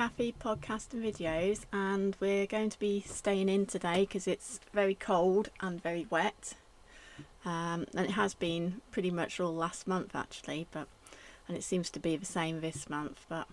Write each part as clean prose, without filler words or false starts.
Kathy podcasting videos, and we're going to be staying in today because it's very cold and very wet, and it has been pretty much all last month actually, and it seems to be the same this month. But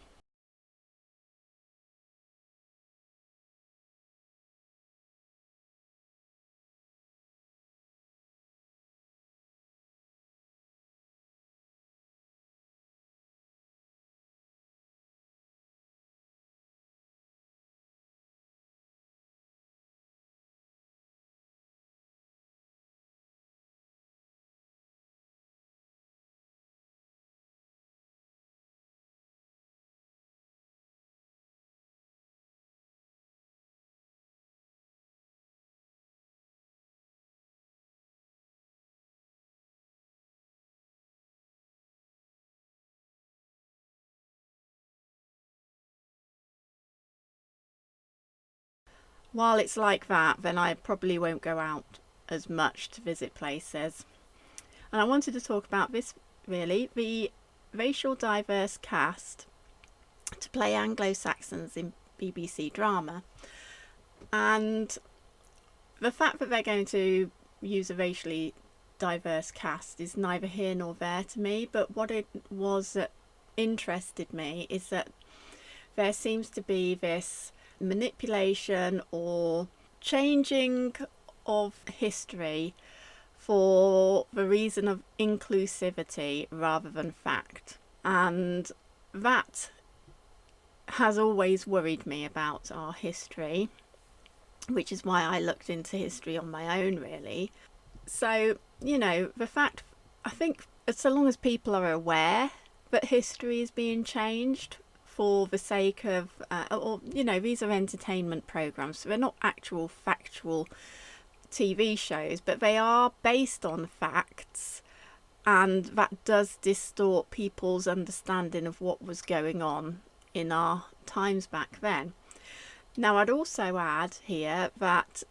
while it's like that, then I probably won't go out as much to visit places. And I wanted to talk about this really, the racial diverse cast to play Anglo-Saxons in BBC drama, and the fact that they're going to use a racially diverse cast is neither here nor there to me. But what it was that interested me is that there seems to be this manipulation or changing of history for the reason of inclusivity rather than fact, and that has always worried me about our history, which is why I looked into history on my own really. So, you know, the fact, I think so long as people are aware that history is being changed for the sake of, these are entertainment programs, so they're not actual factual TV shows, but they are based on facts, and that does distort people's understanding of what was going on in our times back then. Now, I'd also add here that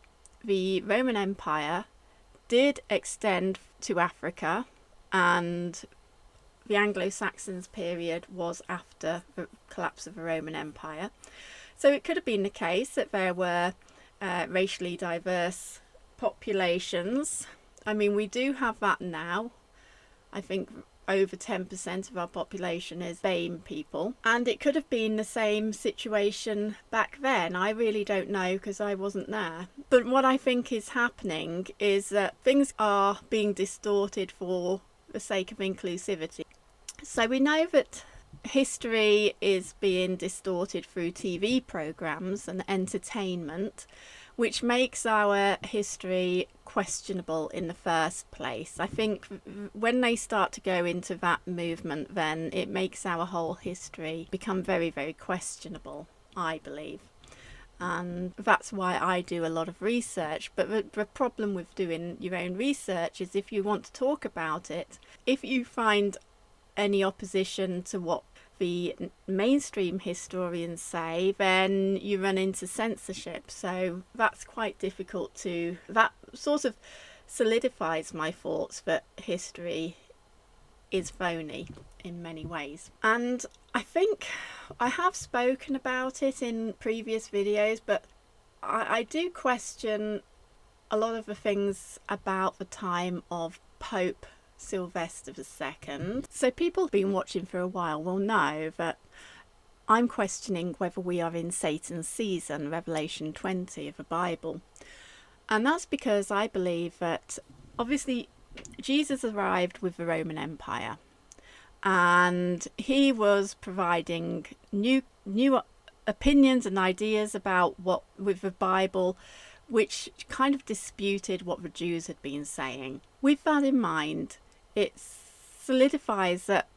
the Roman Empire did extend to Africa, and the Anglo-Saxons period was after the collapse of the Roman Empire. So it could have been the case that there were racially diverse populations. I mean, we do have that now. I think over 10% of our population is BAME people, and it could have been the same situation back then. I really don't know because I wasn't there. But what I think is happening is that things are being distorted for the sake of inclusivity. So we know that history is being distorted through TV programs and entertainment, which makes our history questionable in the first place. I think when they start to go into that movement, then it makes our whole history become very, very questionable, I believe. And that's why I do a lot of research. But the problem with doing your own research is if you want to talk about it, if you find any opposition to what the mainstream historians say, then you run into censorship. So that's quite difficult to, that sort of solidifies my thoughts that history is phony in many ways. And I think I have spoken about it in previous videos, but I do question a lot of the things about the time of Pope Sylvester II. So people who've been watching for a while will know that I'm questioning whether we are in Satan's season, Revelation 20 of the Bible. And that's because I believe that obviously Jesus arrived with the Roman Empire, and he was providing new opinions and ideas about what with the Bible, which kind of disputed what the Jews had been saying. With that in mind, it solidifies that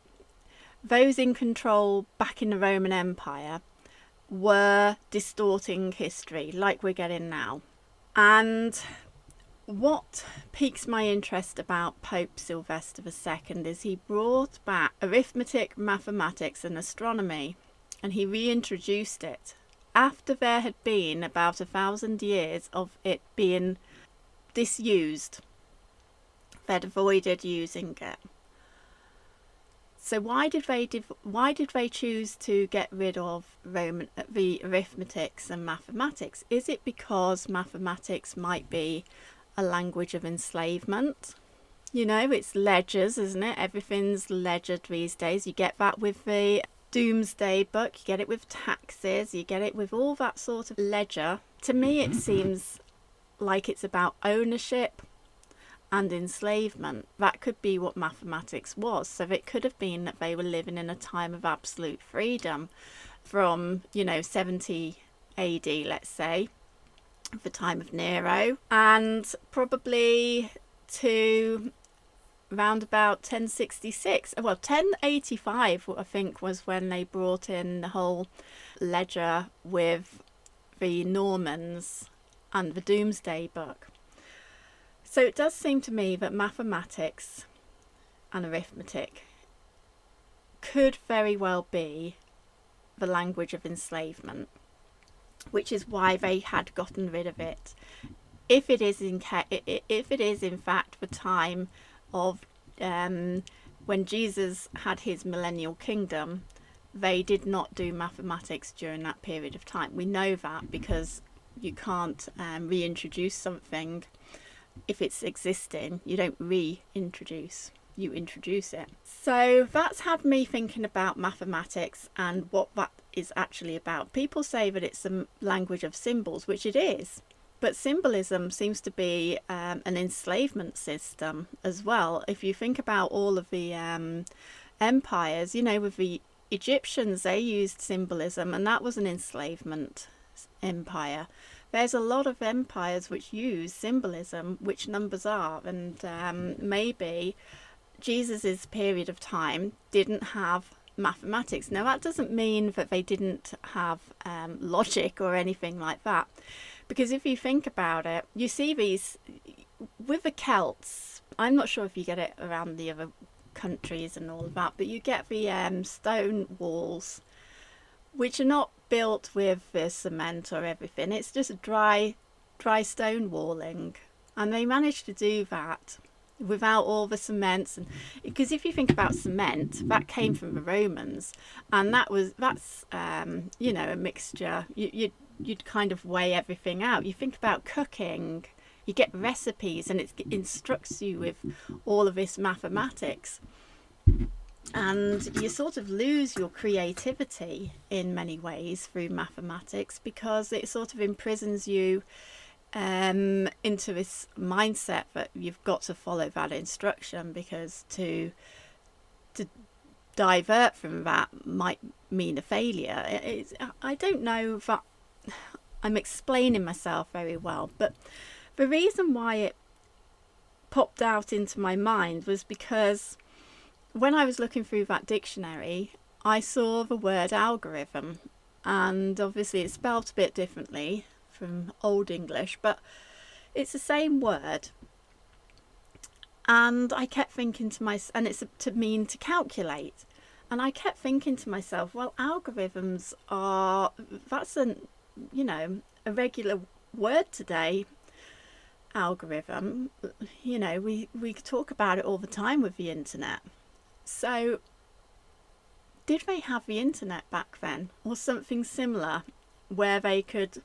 those in control back in the Roman Empire were distorting history like we're getting now. And what piques my interest about Pope Sylvester II is he brought back arithmetic, mathematics and astronomy, and he reintroduced it after there had been about 1,000 years of it being disused. They'd avoided using it. So why did they choose to get rid of the arithmetics and mathematics? Is it because mathematics might be a language of enslavement? You know, it's ledgers, isn't it? Everything's ledgered these days. You get that with the Doomsday Book, you get it with taxes, you get it with all that sort of ledger. To me, it seems like it's about ownership and enslavement. That could be what mathematics was. So it could have been that they were living in a time of absolute freedom from, 70 AD, let's say, the time of Nero, and probably to round about 1066. Well, 1085, I think, was when they brought in the whole ledger with the Normans and the Doomsday Book. So it does seem to me that mathematics and arithmetic could very well be the language of enslavement, which is why they had gotten rid of it. If it is in fact the time of when Jesus had his millennial kingdom, they did not do mathematics during that period of time. We know that because you can't reintroduce something. If it's existing, you don't reintroduce, you introduce it. So that's had me thinking about mathematics and what that is actually about. People say that it's a language of symbols, which it is, but symbolism seems to be an enslavement system as well. If you think about all of the empires, with the Egyptians, they used symbolism, and that was an enslavement empire. There's a lot of empires which use symbolism, which numbers are, and maybe Jesus's period of time didn't have mathematics. Now, that doesn't mean that they didn't have logic or anything like that, because if you think about it, you see these with the Celts. I'm not sure if you get it around the other countries and all of that, but you get the stone walls, which are not built with the cement or everything. It's just dry stone walling, and they managed to do that without all the cements. And because if you think about cement, that came from the Romans, and that's a mixture. You'd kind of weigh everything out. You think about cooking, you get recipes, and it instructs you with all of this mathematics. And you sort of lose your creativity in many ways through mathematics, because it sort of imprisons you into this mindset that you've got to follow that instruction, because to divert from that might mean a failure. I don't know if I'm explaining myself very well, but the reason why it popped out into my mind was because when I was looking through that dictionary, I saw the word algorithm, and obviously it's spelled a bit differently from Old English, but it's the same word. And I kept thinking to myself, and it's to mean to calculate, and I kept thinking to myself, well, algorithms that's a regular word today. Algorithm, we talk about it all the time with the internet. So did they have the internet back then, or something similar, where they could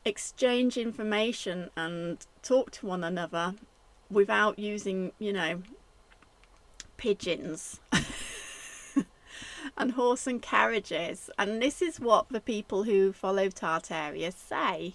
exchange information and talk to one another without using, pigeons and horse and carriages? And this is what the people who follow Tartaria say,